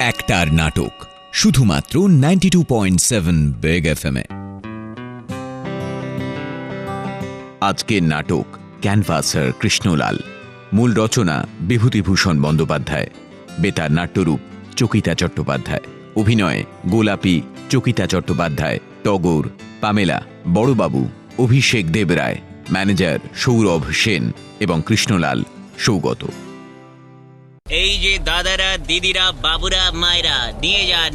একটার নাটক শুধুমাত্র 92.7 বেগ এফএম এ। আজকের নাটক ক্যানভাসার কৃষ্ণলাল। মূল রচনা বিভূতিভূষণ বন্দ্যোপাধ্যায়। বেতার নাট্যরূপ চকিতা চট্টোপাধ্যায়। অভিনয়ে গোলাপী, চকিতা চট্টোপাধ্যায়, টগর, পামেলা, বড়বাবু, অভিষেক দেবরায়, ম্যানেজার সৌরভ সেন এবং কৃষ্ণলাল সৌগত। এই যে দাদারা, দিদিরা, বাবুরা, মায়েরা,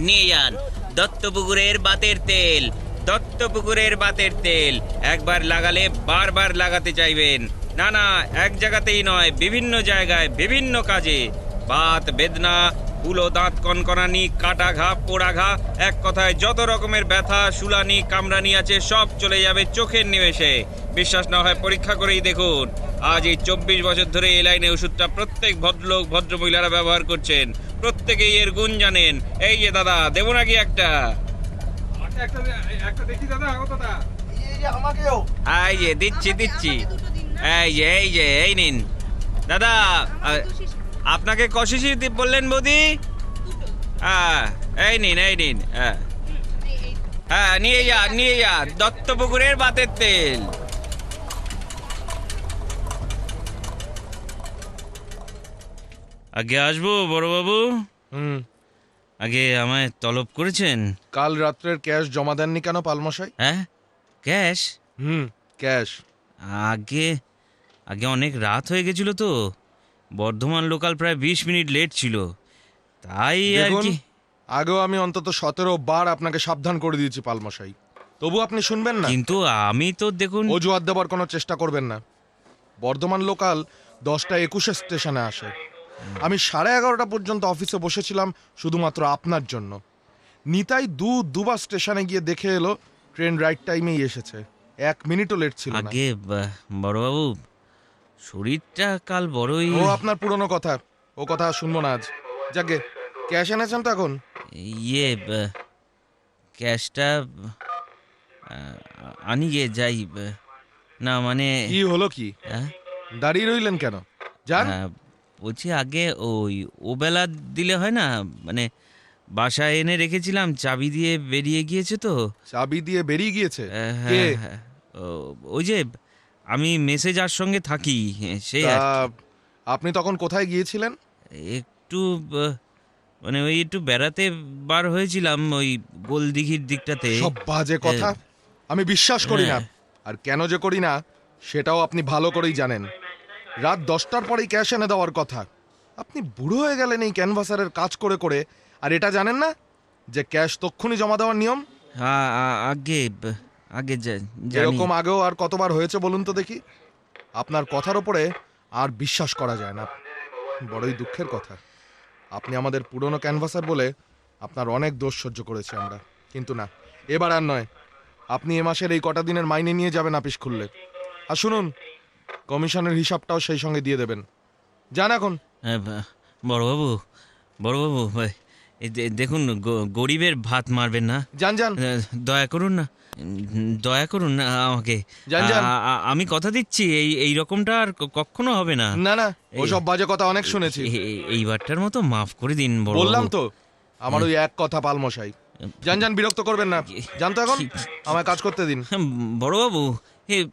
নিয়ে যান দত্তপুকুরের বাতের তেল। দত্তপুকুরের বাতের তেল একবার লাগালে বারবার লাগাতে চাইবেন। না, এক জায়গাতেই নয়, বিভিন্ন জায়গায়, বিভিন্ন কাজে। বাত বেদনা, বুলো, দাঁত কনকনানি, কাটা ঘা, পোড়া ঘা, এক কথায় যত রকমের ব্যথা, শুলানি, কামড়ানি আছে, সব চলে যাবে চোখের নিমেষে। বিশ্বাস না হয় পরীক্ষা করেই দেখুন। আজ এই 24 বছর ধরে এই লাইনে ওষুধটা প্রত্যেক ভদ্রলোক, ভদ্রমহিলারা ব্যবহার করছেন। প্রত্যেকেই এর গুণ জানেন। এই যে দাদা, দেবো নাকি একটা? এই যে দিচ্ছি। এই নিন দাদা। আপনাকে কশিশি বললেন বৌদি? হ্যাঁ, এই নিন। হ্যাঁ, নিয়ে যা দত্তপুকুরের বাতের তেল। আগে আসবো বড়বাবু? আগে আমায় তলব করেছেন? কাল রাত্রের ক্যাশ জমা দেননি কেন পালমশাই? হ্যাঁ, ক্যাশ? ক্যাশ। আগে অনেক রাত হয়ে গেছিল তো, বর্ধমান লোকাল প্রায় 20 মিনিট লেট ছিল, তাই আর কি। আগেও আমি অন্তত 17 বার আপনাকে সাবধান করে দিয়েছি পালমশাই, তবু আপনি শুনবেন না। কিন্তু আমি তো দেখুন। অজুহাত দেবার কোনো চেষ্টা করবেন না। বর্ধমান লোকাল 10:21 স্টেশনে আসে। আমি 11:30 পর্যন্ত অফিসে বসেছিলাম শুধুমাত্র আপনার জন্য। নিতাই দুবার স্টেশনে গিয়ে দেখে এলো ট্রেন রাইট টাইমেই এসেছে, 1 মিনিটও লেট ছিল না। আগে বড়বাবু, শরীরটা কাল বড়ই। ও আপনার পুরনো কথা, ও কথা শুনবো না আজ। যাকে ক্যাশ এনেছেন তো এখন? ক্যাশটা আনি গে যাই। না মানে কি হলো কি? দাঁড়িয়ে রইলেন কেন? যান। বলছি আগে ও বেলা দিলে হয় না? মানে বাসায় এনে রেখেছিলাম, চাবি দিয়ে বেরিয়ে গিয়েছে তো। চাবি দিয়ে বেরিয়ে গিয়েছে? হ্যাঁ, ওই যে আমি মেসে যার সঙ্গে থাকি সেই। আপনি তখন কোথায় গিয়েছিলেন? একটু মানে ওই একটু বেড়াতে বার হয়েছিলাম, ওই গোলদিঘির দিকটাতে। সব বাজে কথা, আমি বিশ্বাস করি না। আর কেন যে করি না সেটাও আপনি ভালো করেই জানেন। রাত 10টার পরেই ক্যাশ এনে দেওয়ার কথা। আপনি বুড়ো হয়ে গেলেন এই ক্যানভাসারের কাজ করে করে, আর এটা জানেন না যে ক্যাশ তক্ষুনি জমা দেওয়ার নিয়ম? আগে এরকম আগেও আর কতবার হয়েছে বলুন তো দেখি? আপনার কথার ওপরে আর বিশ্বাস করা যায় না। বড়ই দুঃখের কথা। আপনি আমাদের পুরনো ক্যানভাসার বলে আপনার অনেক দোষ সহ্য করেছি আমরা, কিন্তু না, এবার আর নয়। আপনি এ মাসের এই কটা দিনের মাইনে নিয়ে যাবেন অফিস খুললে। আর শুনুন, কমিশনের হিসাবটাও সেই সঙ্গে দিয়ে দেবেন। যান এখন। বড়বাবু ভাই, দেখুন, গরিবের ভাত মারবেন না। যান। দয়া করুন না আমাকে। যান। আমি কথা দিচ্ছি এই রকমটা আর কখনো হবে না। না, ওসব বাজে কথা অনেক শুনেছি। এইবারটার মতো মাফ করে দিন বড়বাবু। বললাম তো, আমার ওই এক কথা পালমশাই। যান, বিরক্ত করবেন না। যান তো এখন, আমায় কাজ করতে দিন। বড়বাবু, এই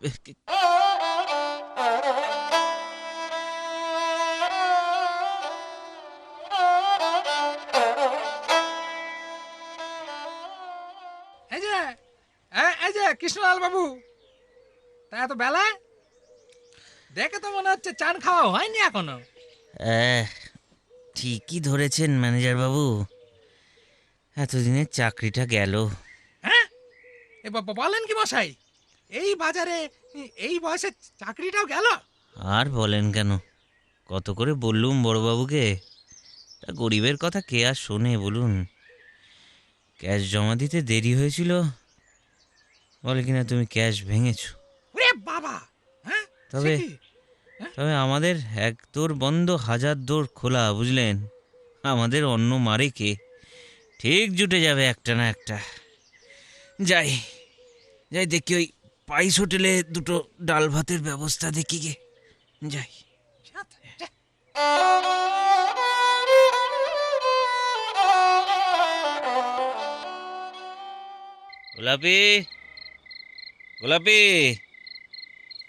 যে কৃষ্ণলাল বাবু, তা এত বেলা? দেখে তো মনে হচ্ছে চান খাওয়া হয়নি এখনো। ঠিকই ধরেছেন ম্যানেজার বাবু, এতদিনের চাকরিটা গেল। হ্যাঁ, বলেন কি মশাই? এই বাজারে এই বয়সে চাকরিটাও গেল? আর বলেন কেন, কত করে বললুম বড়বাবুকে। তা গরিবের কথা কে আর শোনে বলুন। ক্যাশ জমা দিতে দেরি হয়েছিল বলে কিনা তুমি ক্যাশ ভেঙেছো। ওরে বাবা! হ্যাঁ, তবে আমাদের এক দোর বন্ধ, 1000 দোর খোলা, বুঝলেন? আমাদের অন্য মারে কে? ঠিক জুটে যাবে একটা না একটা। যাই দেখি ওই পাইস হোটেলে দুটো ডাল ভাতের ব্যবস্থা দেখি গে। যাই। গোলাপি, গোলাপি।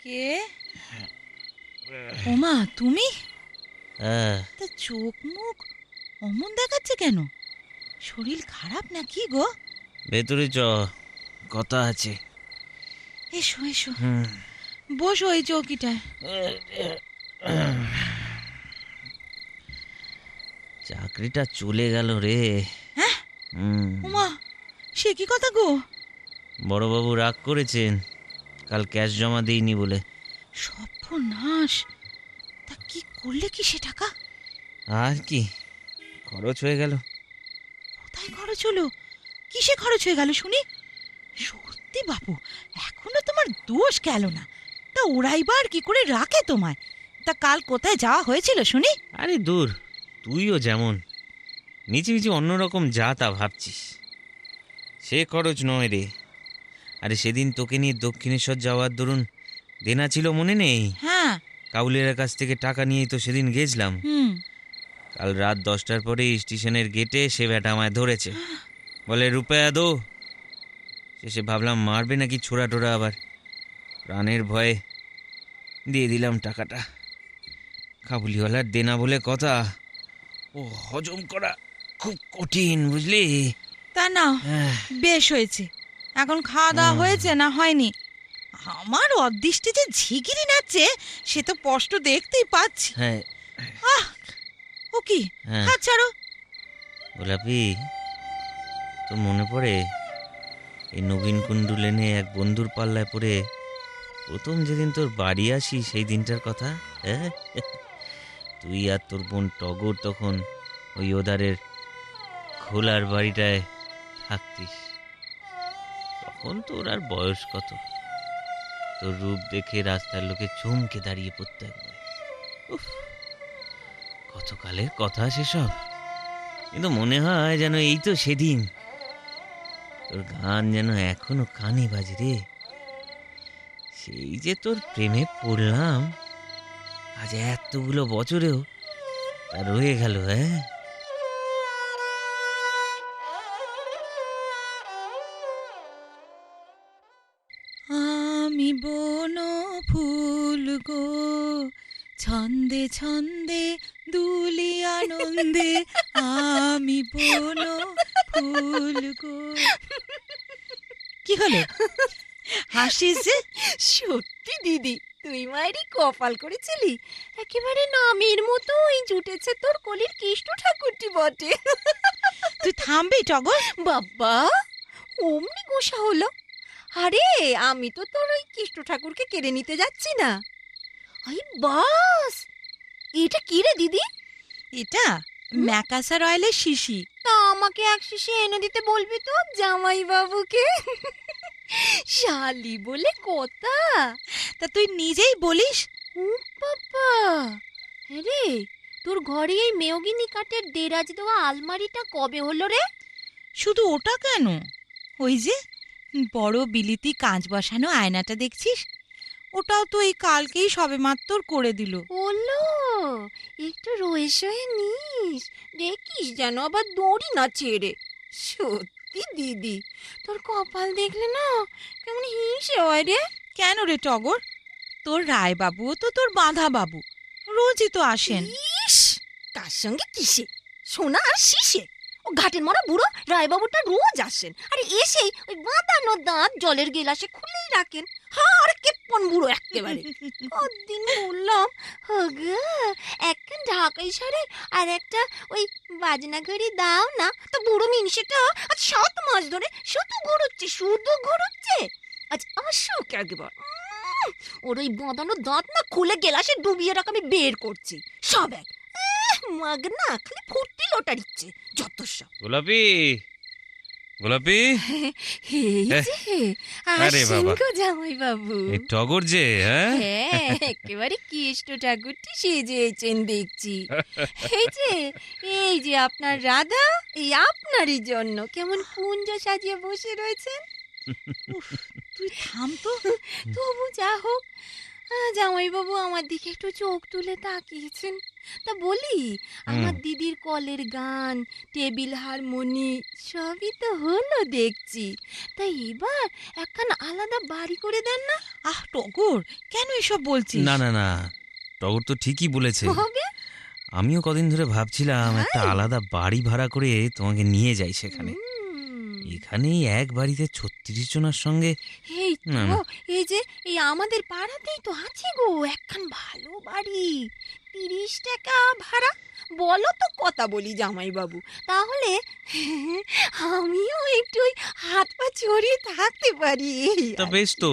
কে? ওমা তুমি? হ্যাঁ, তা চোখ মুখ অমন দেখাচ্ছে কেন? শরীর খারাপ নাকি গো? ভেতরে চ, কথা আছে। এসো এসো, হুম। বসো এই চৌকিটায়। চাকরিটা চলে গেল রে। হ্যাঁ? হুম। ওমা, সে কি কথা গো? বড়বাবু রাগ করেছেন, কাল ক্যাশ জমা দিইনি বলে। সর্বনাশ! তা কি করলে কি সে টাকা? আর কি, খরচ হয়ে গেল। কোথায় খরচ হলো? কিসে খরচ হয়ে গেল শুনি? সত্যি বাপু, এখনো তোমার দোষ গেল না। তা ওরাই বার কি করে রাখে তোমায়? তা কাল কোথায় যাওয়া হয়েছিল শুনি? আরে দূর, তুইও যেমন নিচে নিচে অন্যরকম যা তা ভাবছিস, সে খরচ নয় রে। আরে সেদিন তোকে নিয়ে দক্ষিণেশ্বর যাওয়ার দরুন দেনা ছিল, মনে নেই? হ্যাঁ। কাউলের কাছ থেকে টাকা নিয়েই তো সেদিন গেছিলাম। হুম। কাল রাত 10টার পরে স্টেশনের গেটে সে ব্যাটা আমায় ধরেছে, বলে রুপয়া দো। শেষে ভাবলাম মারবে নাকি ছোড়া টোড়া, আবার প্রাণের ভয়ে দিয়ে দিলাম টাকাটা। কাবুলিওয়ালার দেনা বলে কথা, ও হজম করা খুব কঠিন, বুঝলি? তা নাও, হ্যাঁ। বেশ হয়েছে। এখন খাওয়া দাওয়া হয়েছে না হয়নি? আমার অদৃষ্টে যে ঝিগিরি নাচছে সে তো স্পষ্ট দেখতেই পাচ্ছি। হ্যাঁ। আহ, ও কি? হ্যাঁ। হাত ছাড়ো। গোলাপি, তোর মনে পড়ে এই নবীন কুণ্ডু লেনে এক বন্ধুর পাল্লায় পড়ে প্রথম যেদিন তোর বাড়ি আসি সেই দিনটার কথা? হ্যাঁ, তুই আর তোর বোন টগর তখন ওই ওদারের খোলার বাড়িটায় থাকতিস। তখন তোর আর বয়স কত? তোর রূপ দেখে রাস্তার লোকে চমকে দাঁড়িয়ে পড়তো একবার। উফ, কতকালের কথা সেসব, কিন্তু মনে হয় যেন এই তো সেদিন। তোর গান যেন এখনো কানে বাজে রে। সেই যে তোর প্রেমে পড়লাম, আজ এতগুলো বছরেও তা রয়ে গেল। হ্যাঁ, আমি বন ফুল গো, ছন্দে ছন্দে দুলি আনন্দে, আমি বন ফুল গো। কি হলো? হাসিস যে? সত্যি দিদি, তুই মায়েরই কপাল করেছিলি। একেবারে নামের মতোই জুটেছে তোর কলির কৃষ্ণ ঠাকুরটি বটে। তুই থামবি টগর? বাবা, অমনি গোসা হলো। আরে আমি তো তোর ওই কৃষ্ণ ঠাকুরকে কেড়ে নিতে যাচ্ছি না। আই বাস, এটা কি রে দিদি? এটা ম্যাকাসার অয়েলের শিশি। তা আমাকে এক শিশি এনে দিতে বলবি তো জামাই বাবুকে। শালি বলে কথা। তা তুই নিজেই বলিস। ও বাবা, রে তোর ঘরে এই মেয়গিনি কাঠের দেরাজ দেওয়া আলমারিটা কবে হলো রে? শুধু ওটা কেন, ওই যে বড় বিলিতি কাঁচ বসানো আয়নাটা দেখছিস, ওটাও তো এই কালকেই সবেমাত্র করে দিল। হলো, একটু রয়ে সয়ে নিস, দেখিস যেন আবার দড়ি না ছেড়ে। সত্যি দিদি, তোর কপাল দেখলে না কেমন হিংসে হয় রে। কেন রে টগর? তোর রায়বাবুও তো তোর বাঁধা বাবু, রোজই তো আসেন। ইস, কার সঙ্গে কিসে, সোনা আর শিশে। ও ঘাটের মরা বুড়ো রায়বাবুটা রোজ আসেন, আর এসেই ওই বাঁধানো দাঁত জলের গেলাসে খুলেই রাখেন। আর কেপন বুড়ো একেবারে। কদিন বললাম, হগা একটা ঢাকাই সারে আর একটা ওই বাজনা ঘড়ি দাও না, তো বুড়ো মিনিষেটা আজ 7 মাস ধরে শুধু ঘুরুচ্ছে। আজ আসুক একবার। ওর ওই বাঁধানো দাঁত না খুলে গেলাসে ডুবিয়ে রাখ, আমি বের করছি সব এক মাগ না, খালি ফুর্তি লোটারিচ্ছে যত সব। গোলাপি, গোলাপি। এই যে আরে আসেন বাবা। গো জামাই বাবু। এই টগর যে, হ্যাঁ? হ্যাঁ, একেবারে কৃষ্ণ ঠাকুরটি সেজেছেন দেখছি। এই যে আপনার রাধা, এই আপনারই জন্য কেমন কুঞ্জ সাজিয়ে বসে রয়েছেন। উফ, তুই থাম তো। তবু যা হোক, জামাইবাবু আমার দিকে একটু চোখ তুলে তাকিয়েছেন। তা বলি, আমার দিদির কলের গান, টেবিল হারমোনি সবই তো হলো দেখছি। তা এবার একখান আলাদা বাড়ি করে দেন না? আহ টগর, কেন এসব বলছিস? না না না, টগর তো ঠিকই বলেছে। হবে? আমিও কদিন ধরে ভাবছিলাম একটা আলাদা বাড়ি ভাড়া করে তোমাকে নিয়ে যাই সেখানে। এখানেই এক বাড়িতে ৩৬ জনের সঙ্গে। এই না, তো, না। এই যে এই আমাদের পাড়াতেই তো আছে গো একখান ভালো বাড়ি, ৩০ টাকা ভাড়া। বলো তো কথা বলি জামাইবাবু, তাহলে আমিও একটু ওই হাত পা ছড়িয়ে থাকতে পারি। এই তা আর বেশ কি। তো।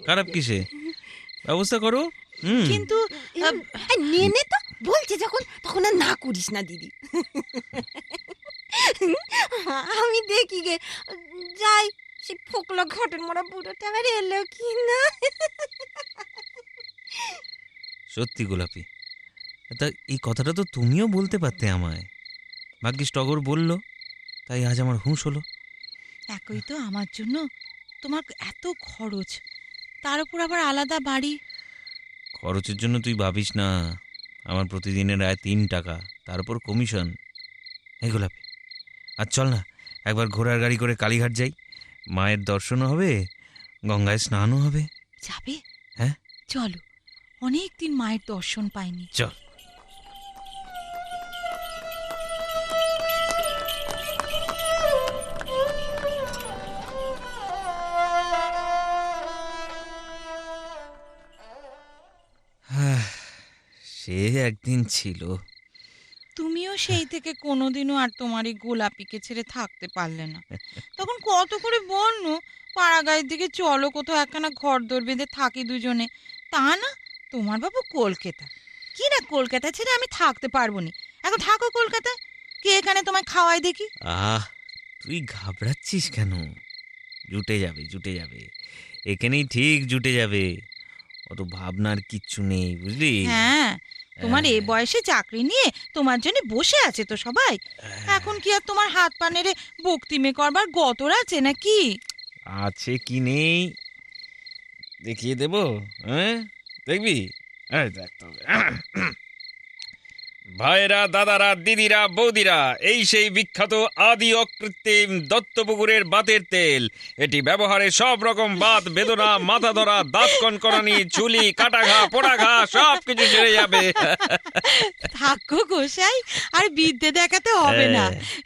খারাপ কিসে, ব্যবস্থা করো। কিন্তু নে নে তো, বলছে যখন তখন আর না করিস না দিদি। আমি দেখি গে, যাই সে ফোকলা ঘটন মরা বুড়োটা আবার এলো কি না। সত্যি গোলাপি, তা এই কথাটা তো তুমিও বলতে পারতে আমায়। ভাগ্যিস টগর বলল, তাই আজ আমার হুঁশ হলো। একই তো আমার জন্য তোমার এত খরচ, তার উপর আবার আলাদা বাড়ি। খরচের জন্য তুই ভাবিস না, আমার প্রতিদিনের আয় ৩ টাকা, তার উপর কমিশন। এই গোলাপি, আর চল না একবার ঘোড়ার গাড়ি করে কালীঘাট যাই, মায়ের দর্শনও হবে, গঙ্গায় স্নানও হবে। যাবে? হ্যাঁ চলো, অনেক দিন মায়ের দর্শন পাইনি। চল। সে একদিন ছিল। তুমিও সেই থেকে কোনোদিনও আর তোমার এই গোলাপিকে ছেড়ে থাকতে পারলে না। তখন কত করে বলনো পাড়াগাঁয়ের দিকে চলো, কোথাও একখানা ঘর দর বেঁধে থাকি দুজনে। তা না, তোমার বাবু কলকাতা। কি না কলকাতা ছেড়ে আমি থাকতে পারবো নি। এখন থাকো কলকাতায়, কে এখানে তোমায় খাওয়াই দেখি। তুই ঘাবড়াচ্ছিস কেন? জুটে যাবে, জুটে যাবে, এখানেই ঠিক জুটে যাবে। অত ভাবনার কিচ্ছু নেই, বুঝলি? হ্যাঁ, তোমার এই বয়সে চাকরি নিয়ে তোমার জন্য বসে আছে তো সবাই। এখন কি আর তোমার হাত পা নেড়ে বক্তিমে করবার গতর আছে নাকি? আছে কি নেই দেখিয়ে দেব, হ্যাঁ দেখবি। দেখ তবে, ভাইরা, দাদারা, দিদিরা, বৌদিরা, এই সেই বিখ্যাত আদি অকৃত্রিম দত্তপুকুরের বাতের তেল। এটি ব্যবহারে সব রকম বাত বেদনা, মাথা ধরা, দাঁত কনকনানি, চুলি, কাটা ঘা, পোড়া ঘা সব কিছু সেরে যাবে। থাকো গোসাই, আর বিদ্যে দেখাতে হবে না।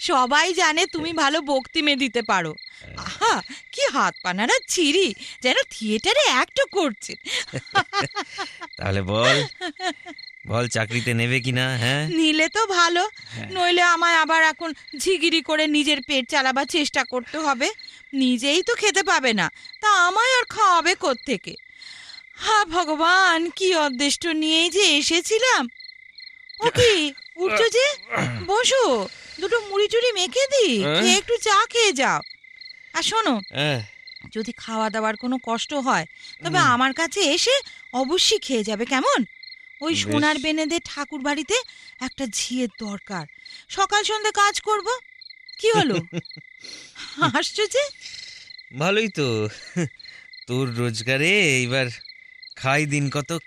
সবাই জানে তুমি ভালো বক্তিমে দিতে পারো। আহা, কি হাত পানারা ছিরি, যেন থিয়েটারে অ্যাক্টও করছে। তাহলে বল বল চাকরিতে নেবে কিনা? হ্যাঁ, নিলে তো ভালো, নইলে আমায় আবার এখন ঝিগিরি করে নিজের পেট চালাবার চেষ্টা করতে হবে। নিজেই তো খেতে পাবে না, তা আমায় আর খাওয়াবে কোত্থেকে? হা ভগবান, কি অদৃষ্ট নিয়েই যে এসেছিলাম। ও কি উঠছো যে? বসো, দুটো মুড়ি টুড়ি মেখে দি, খেয়ে একটু চা খেয়ে যাও। আর শোনো, যদি খাওয়া দাওয়ার কোনো কষ্ট হয় তবে আমার কাছে এসে অবশ্যই খেয়ে যাবে, কেমন? ওই বেশ। সোনার বেনেদের ঠাকুর বাড়িতে একটা ঝিয়ের দরকার, সকাল সন্ধ্যে কাজ করব। কি হলো, হাসছো যে? ভালোই তো, তোর রোজগারে এইবার খাই দিন কতক,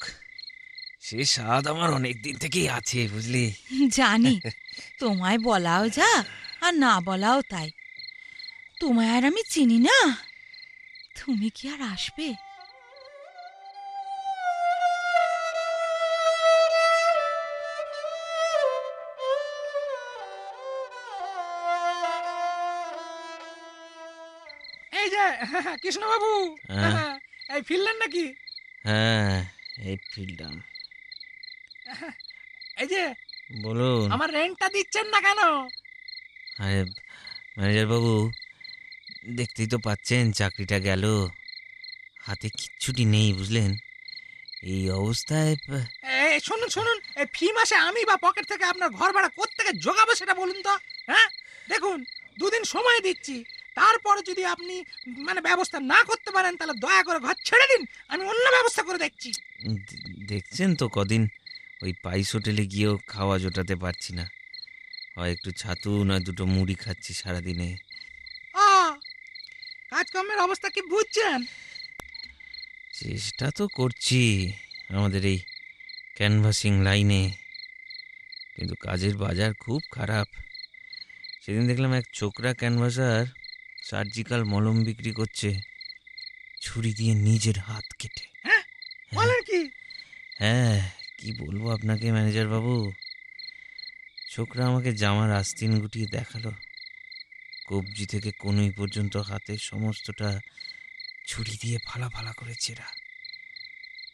সে স্বাদ আমার অনেক দিন থেকেই আছে, বুঝলি? জানি, তোমায় বলাও যা আর না বলাও তাই। তোমায় আর আমি চিনি না, তুমি কি আর আসবে? এই যে কৃষ্ণবাবু, হ্যাঁ। এই ফিরলেন নাকি? হ্যাঁ, এই ফিল্ডাম। এই যে বলুন। আমার রেন্টটা দিচ্ছেন না কেন? আরে ম্যানেজার বাবু, দেখতেই তো পাচ্ছেন চাকরিটা গেল, হাতে কিচ্ছুটি নেই, বুঝলেন? এই অবস্থায় এই শুনুন শুনুন, এই ফি মাসে আমি বা পকেট থেকে আপনার ঘর ভাড়া কোত্থেকে জোগাবো সেটা বলুন তো। হ্যাঁ, দেখুন, 2 দিন সময় দিচ্ছি, তারপরে যদি আপনি মানে ব্যবস্থা না করতে পারেন তাহলে দয়া করে ঘর ছেড়ে দিন, আমি অন্য ব্যবস্থা করে দেখছি। দেখছেন তো কদিন ওই পাইস হোটেলে গিয়েও খাওয়া জোটাতে পারছি না, হয় একটু ছাতু না দুটো মুড়ি খাচ্ছি সারাদিনে। কাজকর্মের অবস্থা কি বুঝছেন? চেষ্টা তো করছি আমাদের এই ক্যানভাসিং লাইনে, কিন্তু কাজের বাজার খুব খারাপ। সেদিন দেখলাম এক ছোকরা ক্যানভাসার সার্জিক্যাল মলম বিক্রি করছে ছুরি দিয়ে নিজের হাত কেটে। বলেন কি? হ্যাঁ, কি বলবো আপনাকে ম্যানেজার বাবু, ছোকরা আমাকে জামার আস্তিন গুটিয়ে দেখালো, কবজি থেকে কনুই পর্যন্ত হাতের সমস্তটা ছুরি দিয়ে ফালা ফালা করে চেরা।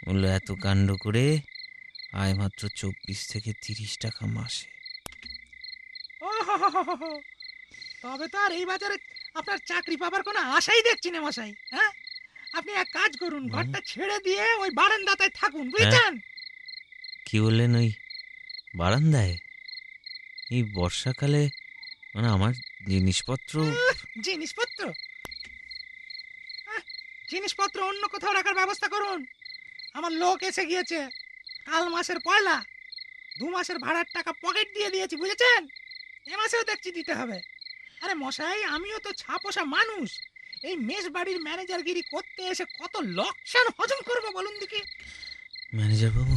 বললো এত কাণ্ড করে আয় মাত্র 24 থেকে 30 টাকা মাসে। ওহোহোহোহো। তবে তো আর এই বাজারে আপনার চাকরি পাবার কোনো আশাই দেখছি না মশাই। হ্যাঁ, আপনি এক কাজ করুন, ঘরটা ছেড়ে দিয়ে ওই বারান্দাটায় থাকুন, বুঝেছেন? কি বললেন? ওই বারান্দায়? এই বর্ষাকালে? মানে আমার জিনিসপত্র। জিনিসপত্র আহ, জিনিসপত্র অন্য কোথাও রাখার ব্যবস্থা করুন। আমার লোক এসে গিয়েছে, কাল মাসের পয়লা 2 মাসের ভাড়ার টাকা পকেট দিয়ে দিয়েছি, বুঝেছেন? এ মাসেও দেখছি দিতে হবে। আরে মশাই, আমিও তো ছাপোষা মানুষ, এই মেস বাড়ির ম্যানেজারগিরি করতে এসে কত লোকসান হজম করবো বলুন দেখি। ম্যানেজার বাবু,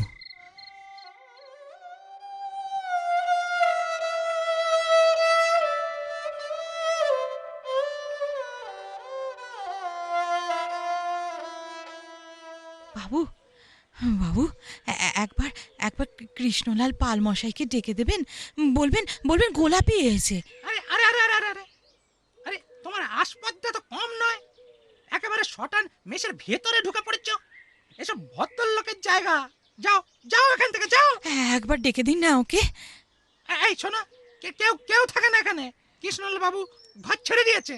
বাবু, বাবু, একবার একবার কৃষ্ণলাল পাল মশাইকে ডেকে দেবেন, বলবেন বলবেন গোলাপি এসে। আরে আরে আরে আরে আরে আরে আরে তোমার আসপদ্দা তো কম নয়, একেবারে শটান মেসের ভেতরে ঢুকে পড়েছ। এসব ভদ্রলোকের জায়গা, যাও যাও এখান থেকে যাও। একবার ডেকে দিন না ওকে। এই শোনো, কেউ কেউ থাকে না এখানে, কৃষ্ণলাল বাবু ঘর ছেড়ে দিয়েছে।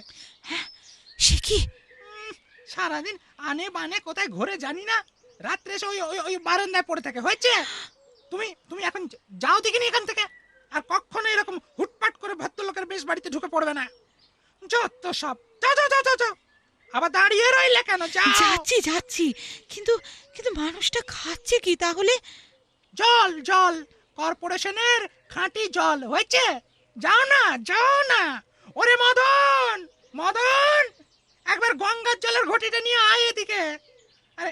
সে কি? সারাদিন আনে বানে কোথায় ঘুরে জানি না, রাত্রে এসে ওই ওই ওই বারান্দায় পড়ে থাকে। হয়েছে, তুমি তুমি এখন যাও দেখিনি এখান থেকে, আর কখনো এরকম হুটপাট করে ভদ্রলোকের বেশ বাড়িতে ঢুকে পড়বে না। যত সব, যাও যাও যাও যাও যাও। আবার দাঁড়িয়ে রইলে কেন? যাও। যাচ্ছি যাচ্ছি, কিন্তু কিন্তু মানুষটা খাচ্ছে কি তাহলে? জল জল, কর্পোরেশনের খাঁটি জল। হয়েছে, যাও না যাও না। ওরে মদন, মদন, একবার গঙ্গার জলের ঘটিটা নিয়ে আয় এদিকে। আরে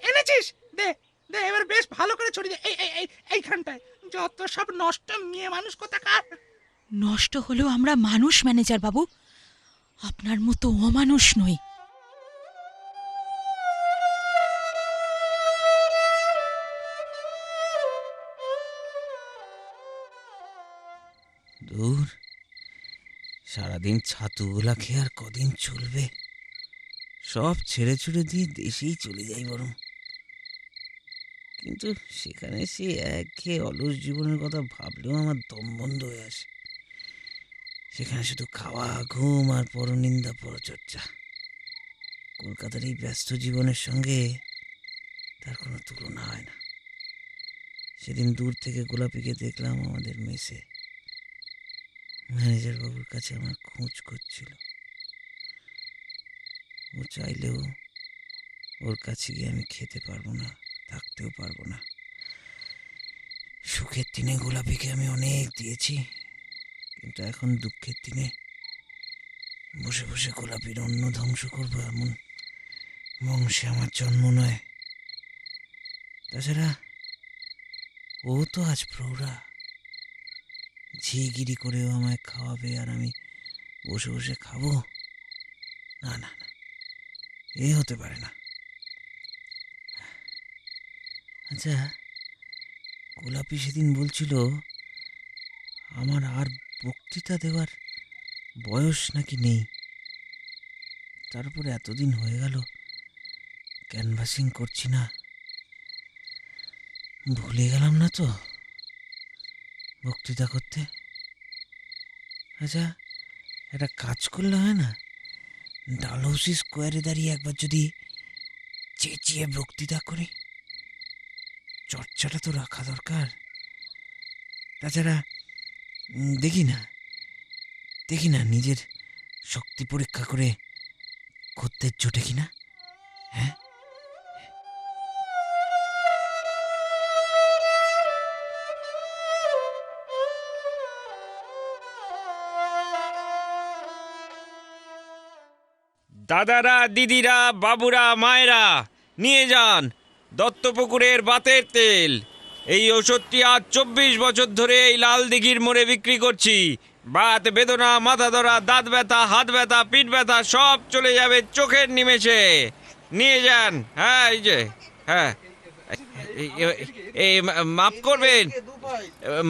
এনেছিস? দে দে, এবার বেশ ভালো করে ছড়িয়ে দে এইখানটায়। যত সব নষ্ট মেয়ে মানুষ কোথাকার। নষ্ট হলেও আমরা মানুষ ম্যানেজার বাবু, আপনার মতো অমানুষ নই। দূর, সারাদিন ছাতুগুলা খেয়ে আর কদিন চলবে? সব ছেড়ে ছুড়ে দিয়ে দেশেই চলে যাই বরং। কিন্তু সেখানে সে একঘেয়ে অলস জীবনের কথা ভাবলেও আমার দম বন্ধ হয়ে আসে। সেখানে শুধু খাওয়া, ঘুম আর পরনিন্দা, পরচর্চা। কলকাতার এই ব্যস্ত জীবনের সঙ্গে তার কোনো তুলনা হয় না। সেদিন দূর থেকে গোলাপিকে দেখলাম আমাদের মেসে। ম্যানেজার বাবুর কাছে আমার খোঁজ করছিল। ও চাইলেও ওর কাছে গিয়ে আমি খেতে পারবো না, থাকতেও পারবো না। সুখের দিনে গোলাপিকে আমি অনেক দিয়েছি, কিন্তু এখন দুঃখের দিনে বসে বসে গোলাপির অন্ন ধ্বংস করবো এমন বংশে আমার জন্ম নয়। তাছাড়া ও তো আজ প্রৌঢ়া, ঝিগিরি করেও আমায় খাওয়াবে আর আমি বসে বসে খাবো? না না না, এ হতে পারে না। আচ্ছা, গোলাপি সেদিন বলছিল আমার আর বক্তৃতা দেওয়ার বয়স নাকি নেই। তারপর এতদিন হয়ে গেল ক্যানভাসিং করছি না, ভুলে গেলাম না তো বক্তৃতা করতে? আচ্ছা, একটা কাজ করলে হয় না? ডালহৌসি স্কোয়ারে দাঁড়িয়ে একবার যদি চেঁচিয়ে বক্তৃতা করি, চর্চাটা তো রাখা দরকার। তাছাড়া দেখি না নিজের শক্তি পরীক্ষা করে খদ্দের জোটে কিনা। হ্যাঁ, দাদারা, দিদিরা, বাবুরা, মায়েরা, নিয়ে যান দত্তপুকুরের বাতের তেল। এই ওষুধটি আজ 24 বছর ধরে এই লাল দিঘির মোড়ে বিক্রি করছি। বাত বেদনা, মাথা ধরা, দাঁত ব্যথা, হাত ব্যথা, পিঠ ব্যথা সব চলে যাবে চোখের নিমেষে। নিয়ে যান। হ্যাঁ, এই যে, হ্যাঁ, এই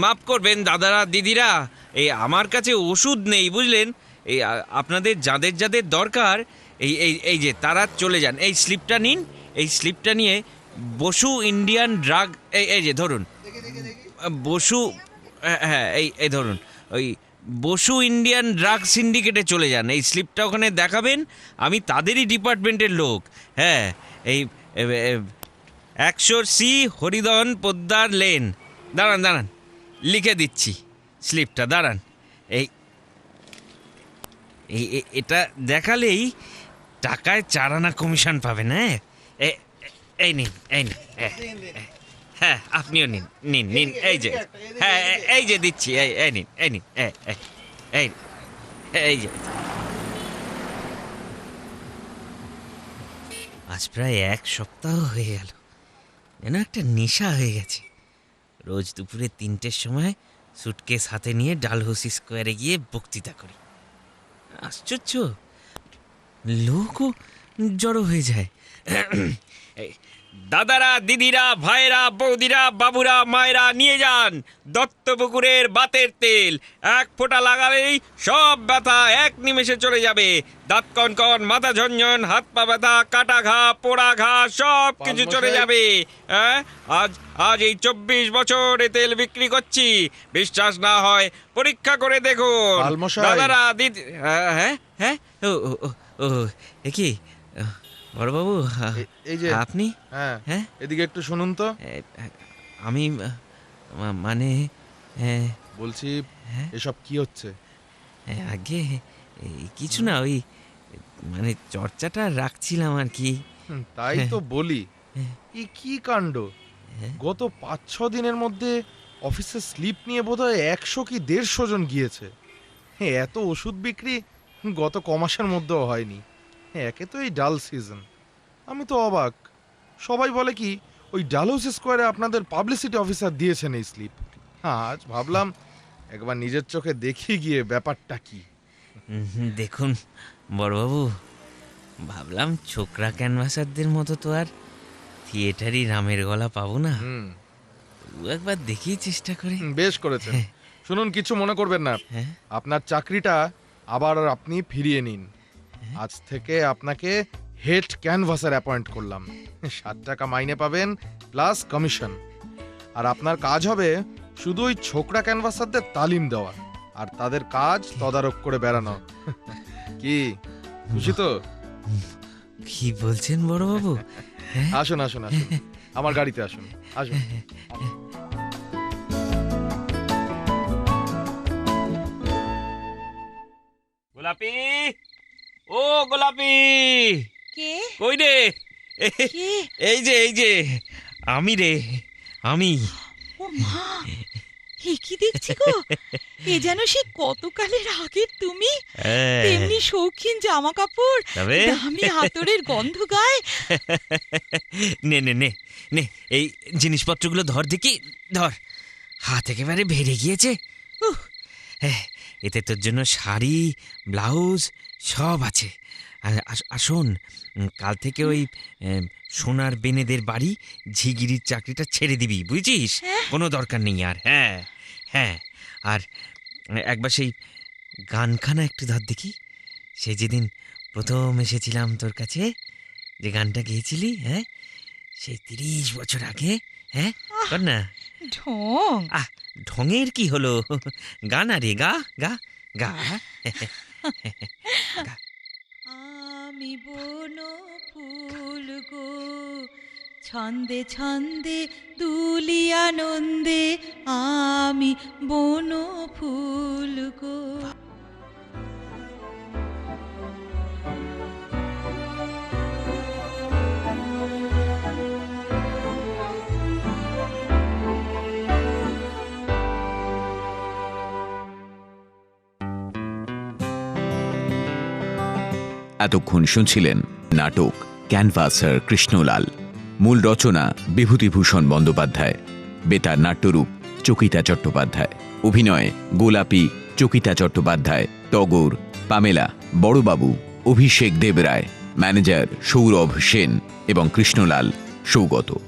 মাফ করবেন দাদারা দিদিরা, এই আমার কাছে ওষুধ নেই বুঝলেন। এই আপনাদের যাদের যাদের দরকার এই এই এই যে তারা চলে যান। এই স্লিপটা নিন, এই স্লিপটা নিয়ে বসু ইন্ডিয়ান ড্রাগ, এই যে ধরুন বসু, হ্যাঁ এই ধরুন ওই বসু ইন্ডিয়ান ড্রাগ সিন্ডিকেটে চলে যান। এই স্লিপটা ওখানে দেখাবেন, আমি তাদেরই ডিপার্টমেন্টের লোক। হ্যাঁ, এই 100C হরিদহন পোদ্দার লেন। দাঁড়ান লিখে দিচ্ছি স্লিপটা, দাঁড়ান। এই এটা দেখালেই টাকায় 4 আনা কমিশন পাবেন। হ্যাঁ, এই নিন, হ্যাঁ আপনিও নিন, এই যে, হ্যাঁ এই যে দিচ্ছি, এই নিন, এই যে। আজ প্রায় 1 সপ্তাহ হয়ে গেল, যেন একটা নেশা হয়ে গেছে। রোজ দুপুরে 3টের সময় সুটকেস হাতে নিয়ে ডালহৌসি স্কোয়ারে গিয়ে বক্তৃতা করি। আশ্চর্য, লোকও জড়ো হয়ে যায়। দাদারা দিদিরা ভাইরা বৌদিরা বাবুরা মায়েরা নিয়ে যান দত্তপুকুরের বাতের তেল। 1 ফোঁটা লাগালেই সব ব্যথা 1 নিমেষে চলে যাবে। দাঁত কনকন, মাথা ঝনঝন, হাত পা ব্যথা, কাটা ঘা, পোড়া ঘা সব কিছু চলে যাবে। হ্যাঁ, আজ এই 24 বছর এ তেল বিক্রি করছি। বিশ্বাস না হয় পরীক্ষা করে দেখুন দাদারা দিদি। হ্যাঁ, ও কি বড়বাবু, এই যে আপনি? হ্যাঁ, এদিকে একটু শুনুন তো। আমি মানে বলছি, এসব কি হচ্ছে? আগে কিছু না, ওই মানে চর্চাটা রাখছিলাম আর কি। তাই তো বলি, কি কাণ্ড! গত 5-6 দিনের মধ্যে অফিসে স্লিপ নিয়ে বোধহয় 100 কি 150 জন গিয়েছে। এত ওষুধ বিক্রি গত কমাসের মধ্যেও হয়নি। একে তো এই ডাল সিজন, আমি তো অবাক। সবাই বলে কি ওই ডালহৌসি স্কোয়ারে আপনাদের পাবলিসিটি অফিসার দিয়েছেন এই স্লিপ। আজ ভাবলাম একবার নিজের চোখে দেখি গিয়ে ব্যাপারটা কি। দেখুন বড়বাবু, ভাবলাম ছোকরা ক্যানভাসারদের মতো তো আর থিয়েটারই রামের গলা পাবো না, একবার দেখি চেষ্টা করে। বেশ করেছেন। শুনুন, কিছু মনে করবেন না, আপনার চাকরিটা আবার আপনি ফিরিয়ে নিন। আজ থেকে আপনাকে হেড ক্যানভাসার অ্যাপয়েন্ট করলাম। 7 টাকা মাইনে পাবেন প্লাস কমিশন। আর আপনার কাজ হবে শুধু ওই ছোকরা ক্যানভাসারদের তালিম দেওয়া আর তাদের কাজ তদারক করে বেড়ানো। কি খুশি তো? কি বলছেন বড়বাবু? আসুন, আমার গাড়িতে আসুন। গোলাপি, ও গোলাপি, কে? কই রে? কে? এই যে আমি রে, আমি। ও মা, কি দেখছি গো? এ যেন সে কতকালের আগের তুমি। তেমনি শৌখিন জামা কাপড়, দামি হাতরের গন্ধ গায়ে। নে এই জিনিসপত্রগুলো ধর দেখি, ধর। হাত একেবারে ভেড়ে গিয়েছে। এতে তোর জন্য শাড়ি, ব্লাউজ সব আছে। আসুন, কাল থেকে ওই সোনার বেনেদের বাড়ি ঝিগিরির চাকরিটা ছেড়ে দিবি, বুঝছিস? কোনো দরকার নেই আর। হ্যাঁ, আর একবার সেই গানখানা একটু ধর দেখি। সে যেদিন প্রথম এসেছিলাম তোর কাছে, যে গানটা গেয়েছিলি, হ্যাঁ, সেই 30 বছর আগে। হ্যাঁ, কর না। ঢং। ঢঙের কি হলো? গানা রে, গা গা গা। আমি বন ফুল গো, ছন্দে ছন্দে দুলি আনন্দে, আমি বন ফুল গো। এতক্ষণ শুনছিলেন নাটক ক্যানভাসার কৃষ্ণলাল। মূল রচনা বিভূতিভূষণ বন্দ্যোপাধ্যায়। বেতার নাট্যরূপ চকিতা চট্টোপাধ্যায়। অভিনয়ে গোলাপী, চকিতা চট্টোপাধ্যায়, টগর, পামেলা, বড়বাবু, অভিষেক দেবরায়, ম্যানেজার সৌরভ সেন এবং কৃষ্ণলাল সৌগত।